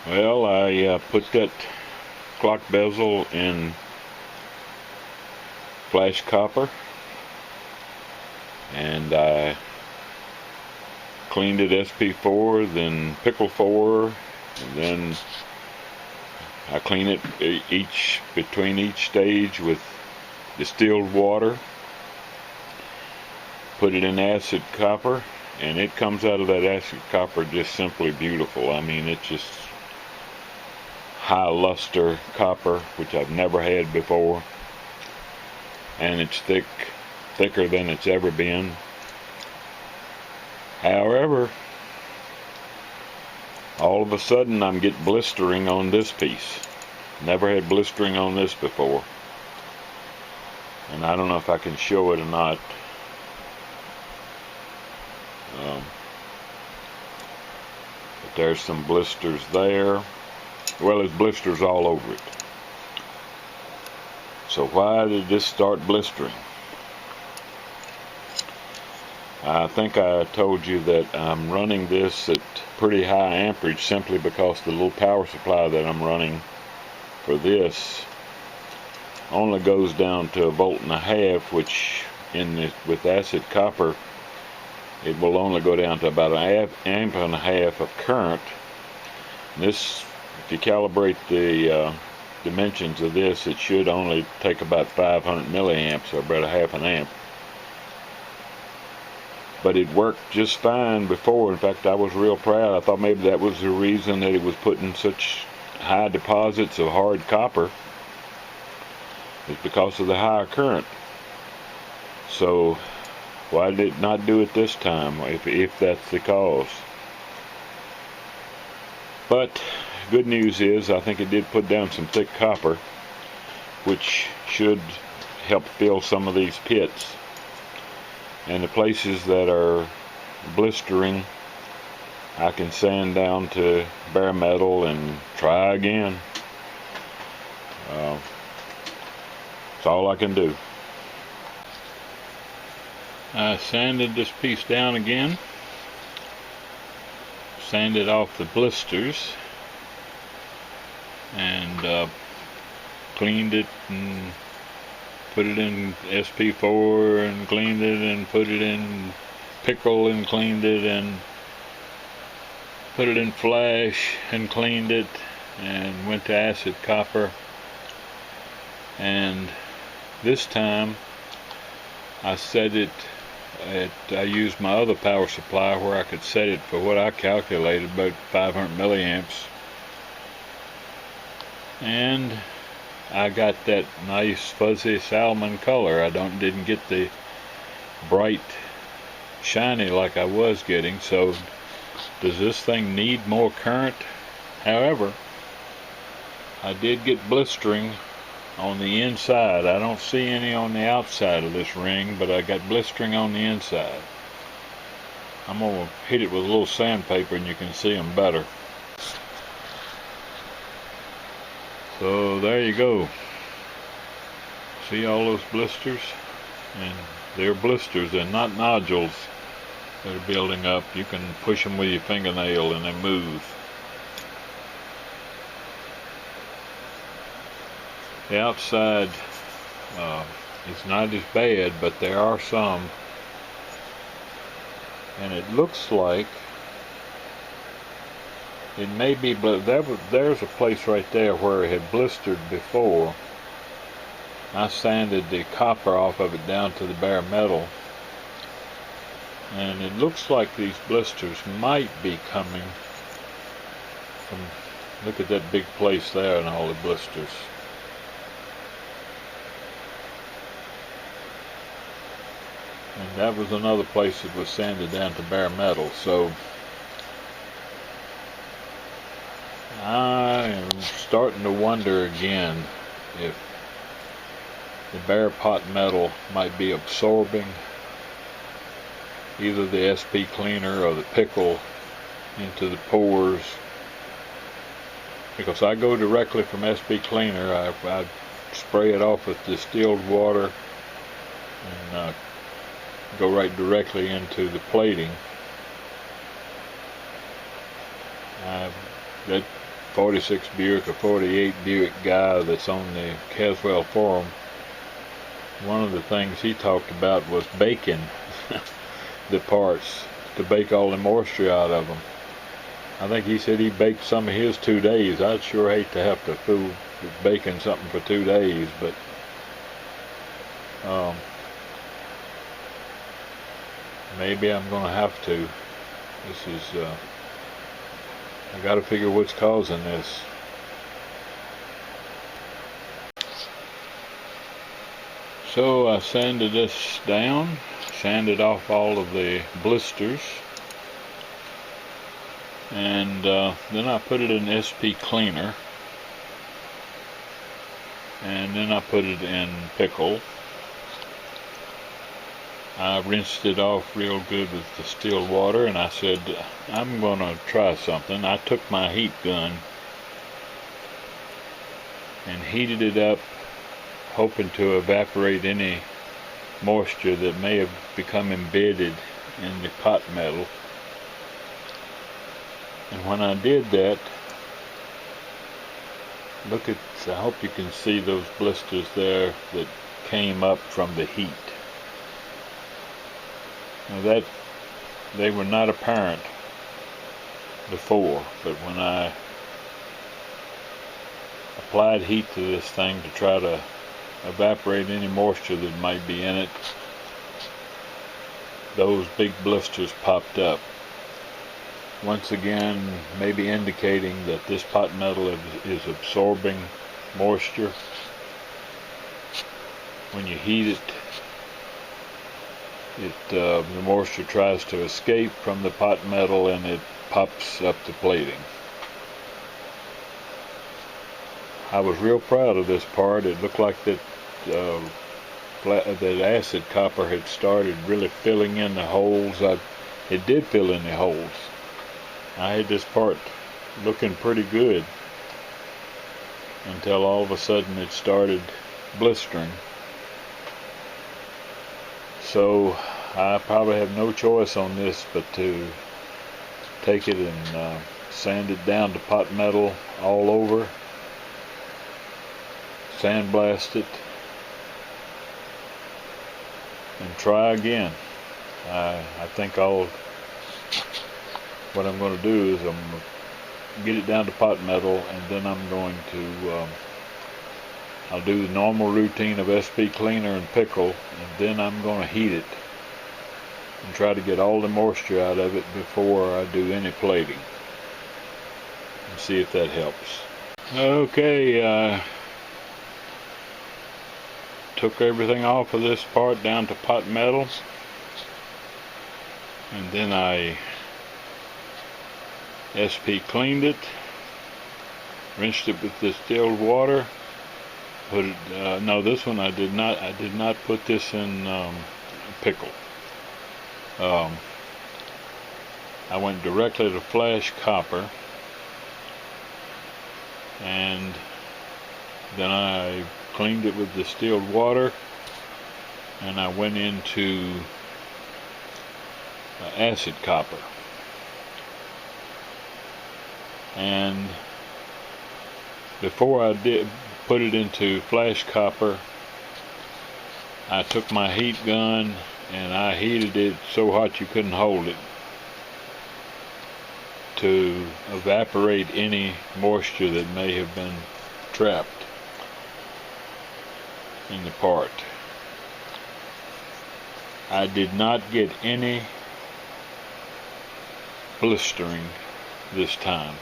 Well, I put that clock bezel in flash copper, and I cleaned it SP4, then pickle 4, and then I clean it between each stage with distilled water, put it in acid copper, and it comes out of that acid copper just simply beautiful. I mean, it's just high luster copper, which I've never had before, and it's thicker than it's ever been. However, all of a sudden I'm getting blistering on this piece. Never had blistering on this before, and I don't know if I can show it or not. But there's some blisters there. Well, there's blisters all over it. So why did this start blistering? I think I told you that I'm running this at pretty high amperage simply because the little power supply that I'm running for this only goes down to 1.5 volts, which with acid copper it will only go down to about an amp and a half of current. This, if you calibrate the dimensions of this, it should only take about 500 milliamps, or about a half an amp. But it worked just fine before. In fact, I was real proud. I thought maybe that was the reason that it was putting such high deposits of hard copper, is because of the higher current. So why did it not do it this time, if that's the cause? But good news is I think it did put down some thick copper, which should help fill some of these pits. And the places that are blistering, I can sand down to bare metal and try again. That's all I can do. I sanded this piece down again, sanded off the blisters, and cleaned it and put it in SP4 and cleaned it, and put it in pickle and cleaned it, and put it in flash and cleaned it, and went to acid copper. And this time I set it I used my other power supply where I could set it for what I calculated about 500 milliamps, and I got that nice fuzzy salmon color. I didn't get the bright shiny like I was getting. So does this thing need more current? However, I did get blistering on the inside. I don't see any on the outside of this ring, but I got blistering on the inside. I'm going to hit it with a little sandpaper and you can see them better. So there you go. See all those blisters? And they're blisters, they're not nodules that are building up. You can push them with your fingernail and they move. The outside is not as bad, but there are some, and it looks like it may be, but there's a place right there where it had blistered before. I sanded the copper off of it down to the bare metal, and it looks like these blisters might be coming from, look at that big place there and all the blisters. And that was another place that was sanded down to bare metal. So I am starting to wonder again if the bare pot metal might be absorbing either the SP cleaner or the pickle into the pores. Because I go directly from SP cleaner, I spray it off with distilled water and go right directly into the plating. That 46 Buick or 48 Buick guy that's on the Caswell forum, one of the things he talked about was baking the parts to bake all the moisture out of them. I think he said he baked some of his 2 days. I'd sure hate to have to fool with baking something for 2 days, but maybe I'm gonna have to. This is I gotta figure what's causing this. So I sanded this down, sanded off all of the blisters, and then I put it in SP cleaner, and then I put it in pickle. I rinsed it off real good with distilled water, and I said, I'm gonna try something. I took my heat gun and heated it up, hoping to evaporate any moisture that may have become embedded in the pot metal. And when I did that, look at, I hope you can see those blisters there that came up from the heat. Now that, they were not apparent before, but when I applied heat to this thing to try to evaporate any moisture that might be in it, those big blisters popped up. Once again, maybe indicating that this pot metal is absorbing moisture. When you heat it, the moisture tries to escape from the pot metal and it pops up the plating. I was real proud of this part. It looked like that that acid copper had started really filling in the holes. It did fill in the holes. I had this part looking pretty good until all of a sudden it started blistering. So I probably have no choice on this but to take it and sand it down to pot metal all over, sandblast it, and try again. I think what I'm going to do is I'm going to get it down to pot metal, and then I'm going to I'll do the normal routine of SP cleaner and pickle, and then I'm going to heat it and try to get all the moisture out of it before I do any plating, and see if that helps. Okay, took everything off of this part down to pot metal, and then I SP cleaned it, rinsed it with distilled water. Put it, no, this one I did not put this in pickle. I went directly to flash copper, and then I cleaned it with distilled water, and I went into acid copper. And before I did put it into flash copper, I took my heat gun and I heated it so hot you couldn't hold it, to evaporate any moisture that may have been trapped in the part. I did not get any blistering this time.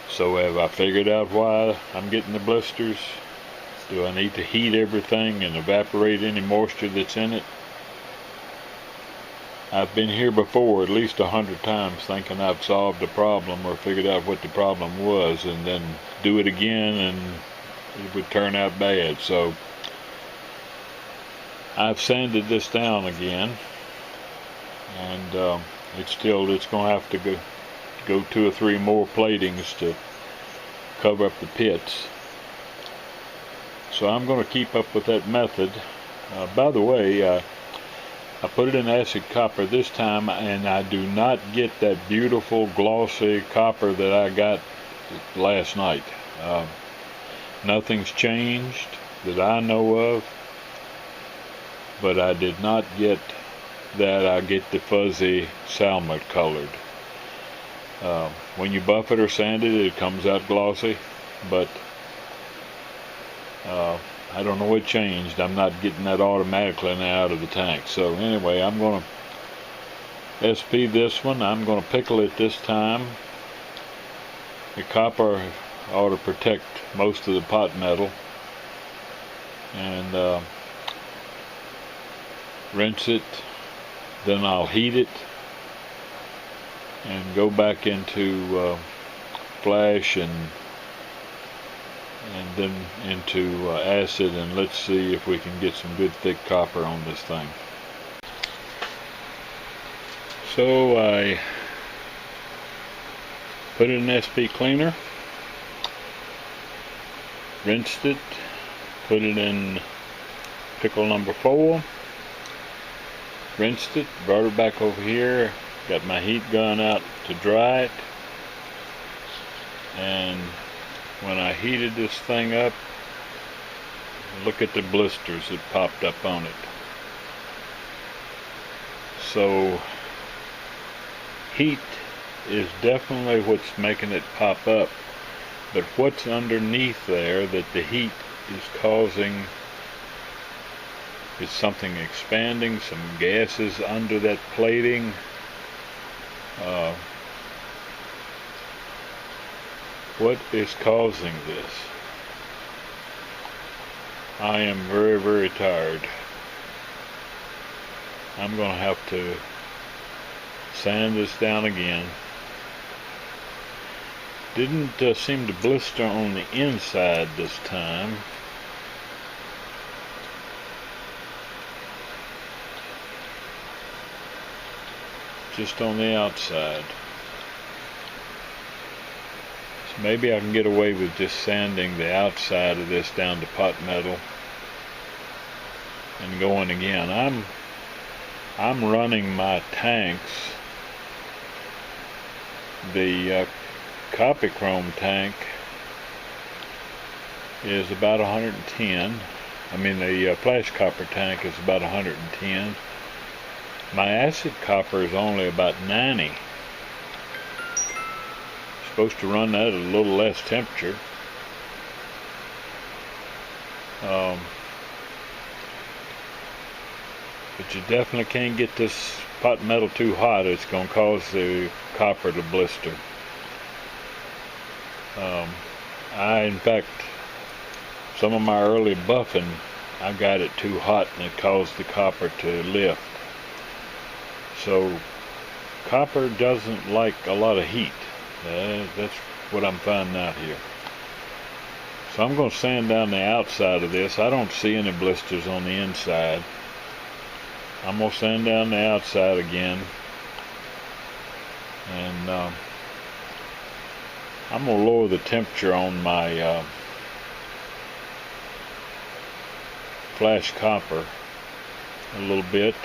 So have I figured out why I'm getting the blisters? Do I need to heat everything and evaporate any moisture that's in it? I've been here before at least 100 times thinking I've solved a problem or figured out what the problem was, and then do it again and it would turn out bad. So I've sanded this down again, and it's going to have to go 2 or 3 more platings to cover up the pits. So I'm going to keep up with that method. By the way, I put it in acid copper this time, and I do not get that beautiful glossy copper that I got last night. Nothing's changed that I know of, but I did not get that. I get the fuzzy salmon colored. When you buff it or sand it, it comes out glossy, but I don't know what changed. I'm not getting that automatically now out of the tank. So anyway, I'm going to SP this one. I'm going to pickle it this time. The copper ought to protect most of the pot metal. And rinse it. Then I'll heat it and go back into flash and then into acid, and let's see if we can get some good thick copper on this thing. So I put it in SP cleaner, rinsed it, put it in pickle number 4, rinsed it, brought it back over here, got my heat gun out to dry it, and when I heated this thing up, look at the blisters that popped up on it. So heat is definitely what's making it pop up, but what's underneath there that the heat is causing is something expanding, some gases under that plating. What is causing this? I am very, very tired. I'm going to have to sand this down again. Didn't seem to blister on the inside this time. Just on the outside. So maybe I can get away with just sanding the outside of this down to pot metal and going again. I'm running my tanks. The copy chrome tank is about 110. I mean, the flash copper tank is about 110. My acid copper is only about 90. Supposed to run that at a little less temperature. But you definitely can't get this pot metal too hot. It's going to cause the copper to blister. In fact, some of my early buffing, I got it too hot and it caused the copper to lift. So copper doesn't like a lot of heat. That's what I'm finding out here. So I'm going to sand down the outside of this. I don't see any blisters on the inside. I'm going to sand down the outside again. And I'm going to lower the temperature on my flash copper a little bit.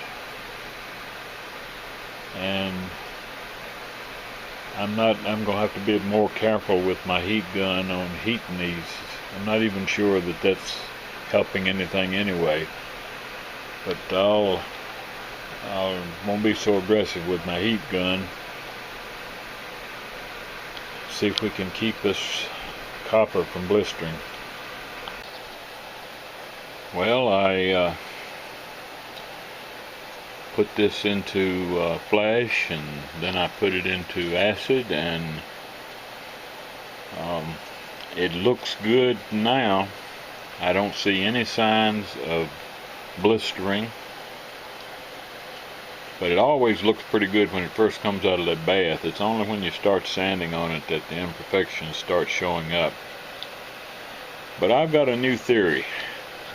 And I'm going to have to be more careful with my heat gun on heating these. I'm not even sure that that's helping anything anyway. But I won't be so aggressive with my heat gun. See if we can keep this copper from blistering. Well, I put this into flash, and then I put it into acid, and it looks good now. I don't see any signs of blistering, but it always looks pretty good when it first comes out of that bath. It's only when you start sanding on it that the imperfections start showing up. But I've got a new theory.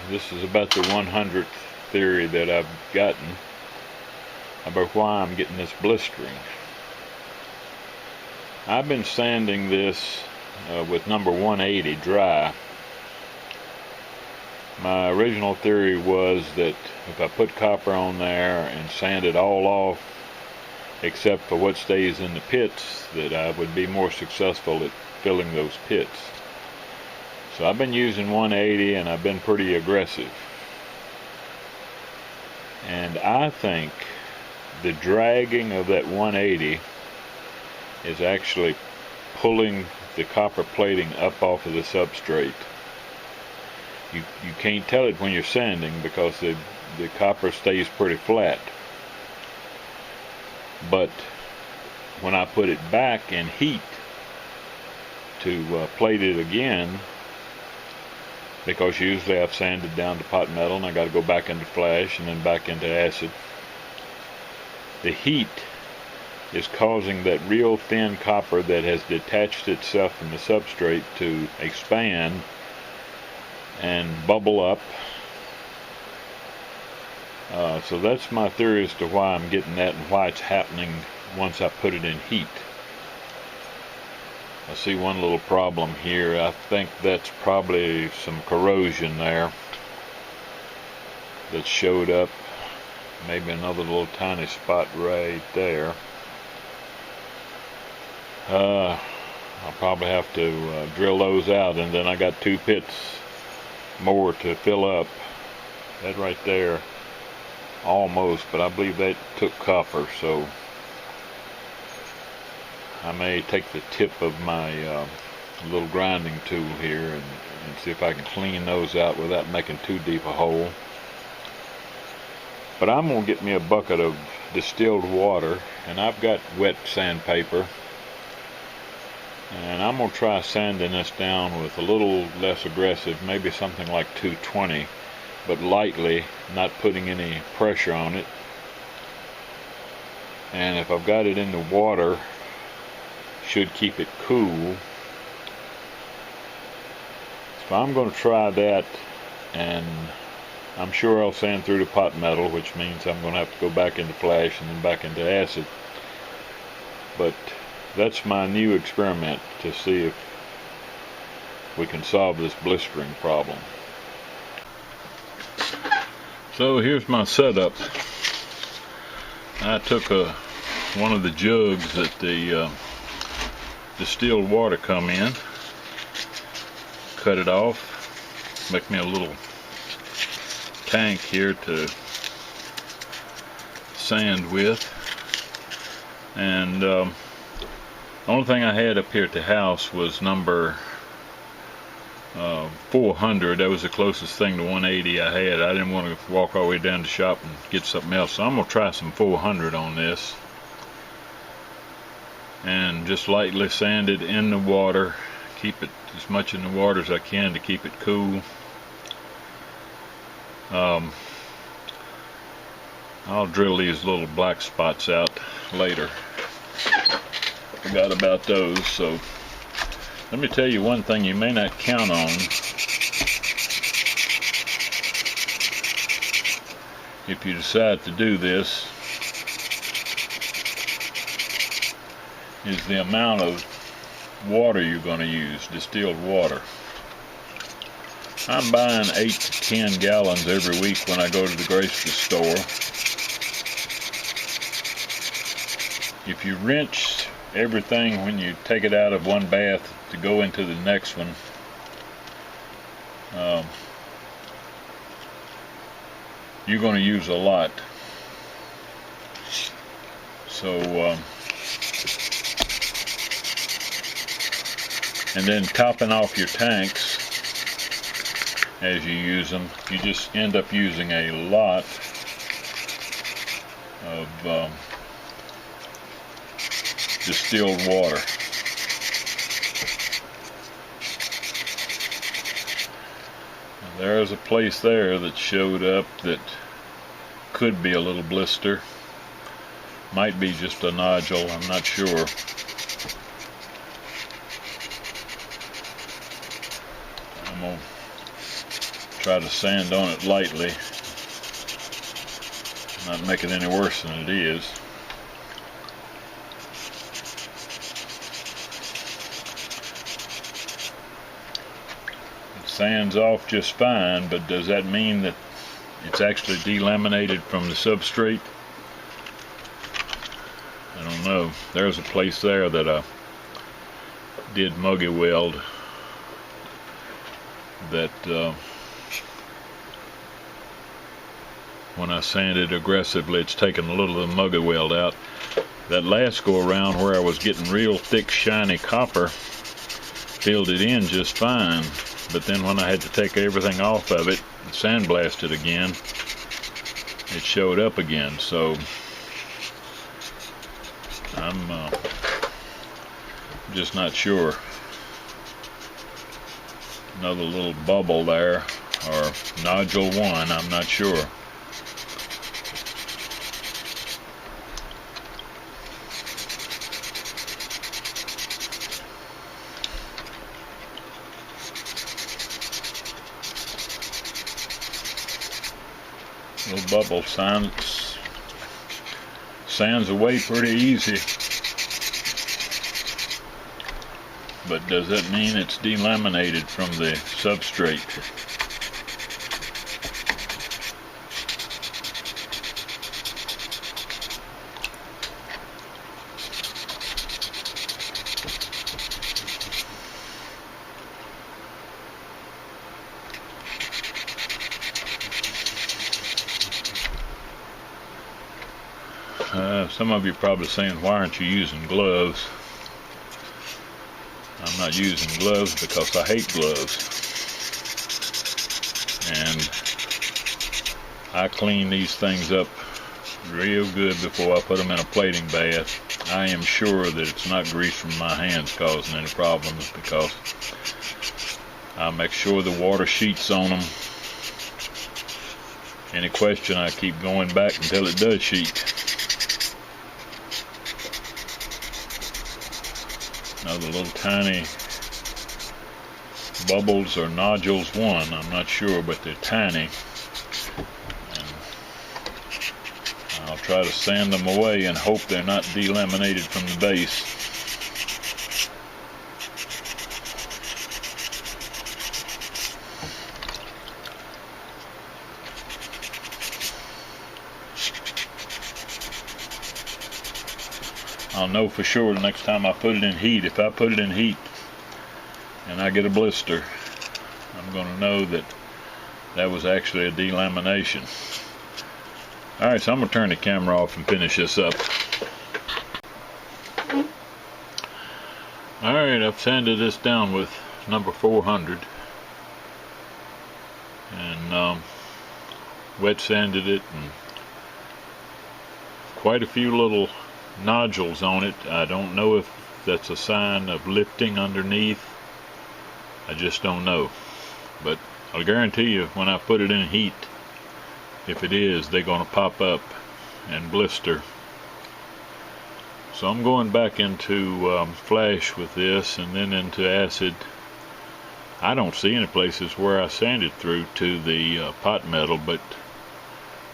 This is about the 100th theory that I've gotten about why I'm getting this blistering. I've been sanding this with number 180 dry, My original theory was that if I put copper on there and sand it all off, except for what stays in the pits, that I would be more successful at filling those pits. So I've been using 180 and I've been pretty aggressive. And I think the dragging of that 180 is actually pulling the copper plating up off of the substrate. You can't tell it when you're sanding because the copper stays pretty flat. But when I put it back in heat to plate it again, because usually I've sanded down to pot metal and I got to go back into flash and then back into acid, the heat is causing that real thin copper that has detached itself from the substrate to expand and bubble up. So that's my theory as to why I'm getting that and why it's happening once I put it in heat. I see one little problem here. I think that's probably some corrosion there that showed up. Maybe another little tiny spot right there. I'll probably have to drill those out, and then I got 2 pits more to fill up. That right there, almost, but I believe that took copper, so I may take the tip of my little grinding tool here and see if I can clean those out without making too deep a hole. But I'm going to get me a bucket of distilled water, and I've got wet sandpaper, and I'm going to try sanding this down with a little less aggressive, maybe something like 220, but lightly, not putting any pressure on it. And if I've got it in the water, should keep it cool. So I'm going to try that, and I'm sure I'll sand through the pot metal, which means I'm going to have to go back into flash and then back into acid. But that's my new experiment to see if we can solve this blistering problem. So here's my setup. I took one of the jugs that the distilled water come in, cut it off, make me a little tank here to sand with, and the only thing I had up here at the house was number 400. That was the closest thing to 180 I had. I didn't want to walk all the way down to the shop and get something else, so I'm going to try some 400 on this and just lightly sand it in the water, keep it as much in the water as I can to keep it cool. I'll drill these little black spots out later. Forgot about those. So let me tell you one thing you may not count on if you decide to do this, is the amount of water you're going to use, distilled water. I'm buying 8 to 10 gallons every week when I go to the grocery store. If you rinse everything when you take it out of one bath to go into the next one, you're going to use a lot. So and then topping off your tanks as you use them, you just end up using a lot of distilled water. There's a place there that showed up that could be a little blister. Might be just a nodule, I'm not sure. I'm going to try to sand on it lightly, not make it any worse than it is. sands off just fine, but does that mean that it's actually delaminated from the substrate? I don't know. There's a place there that I did muggy weld that when I sanded aggressively, it's taken a little of the muggy weld out. That last go around where I was getting real thick shiny copper, filled it in just fine, but then when I had to take everything off of it and sandblast it again, it showed up again. So I'm just not sure. Another little bubble there, or nodule one, I'm not sure. Little bubble sands away pretty easy. But does that mean it's delaminated from the substrate? Some of you are probably saying, why aren't you using gloves? I'm not using gloves because I hate gloves. And I clean these things up real good before I put them in a plating bath. I am sure that it's not grease from my hands causing any problems, because I make sure the water sheets on them. Any question, I keep going back until it does sheet. Another little tiny bubbles or nodules one, I'm not sure, but they're tiny. And I'll try to sand them away and hope they're not delaminated from the base. I'll know for sure the next time I put it in heat. If I put it in heat and I get a blister, I'm going to know that that was actually a delamination. Alright, so I'm going to turn the camera off and finish this up. Alright, I've sanded this down with number 400 and wet sanded it, and quite a few little nodules on it. I don't know if that's a sign of lifting underneath. I just don't know. But I'll guarantee you, when I put it in heat, if it is, they're going to pop up and blister. So I'm going back into flash with this, and then into acid. I don't see any places where I sanded through to the pot metal, but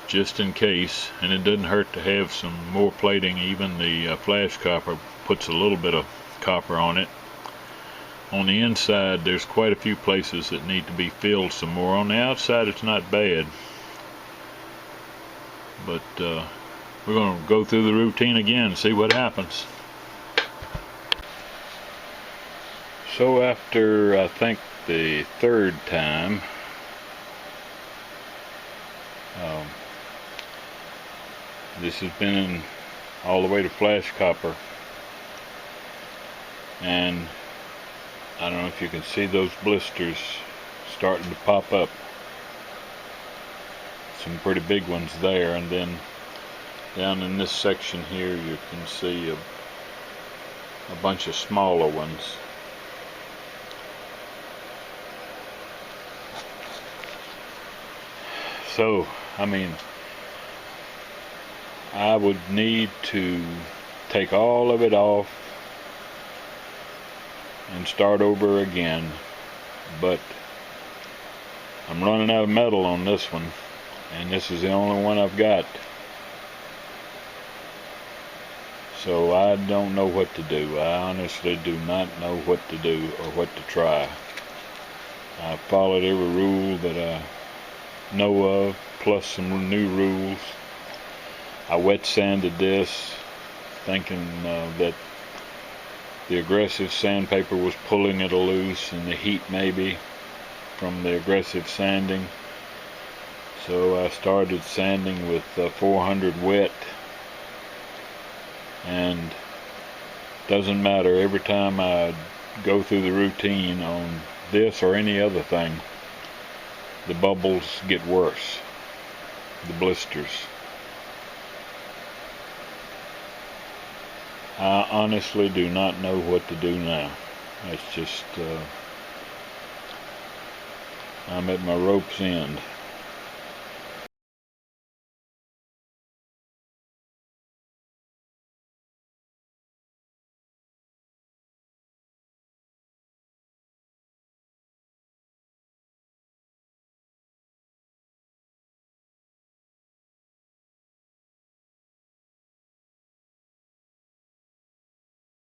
just in case, and it doesn't hurt to have some more plating. Even the flash copper puts a little bit of copper on it. On the inside, there's quite a few places that need to be filled some more. On the outside, it's not bad, but we're going to go through the routine again and see what happens. So after, I think, the third time, this has been all the way to flash copper, and I don't know if you can see those blisters starting to pop up. Some pretty big ones there, and then down in this section here you can see a bunch of smaller ones. So, I mean, I would need to take all of it off and start over again, but I'm running out of metal on this one, and this is the only one I've got. So I don't know what to do. I honestly do not know what to do or what to try. I followed every rule that I know of, plus some new rules. I wet sanded this, thinking that the aggressive sandpaper was pulling it loose, and the heat maybe from the aggressive sanding. So I started sanding with 400 wet, and doesn't matter, every time I go through the routine on this or any other thing, the bubbles get worse, the blisters. I honestly do not know what to do now. It's just I'm at my rope's end.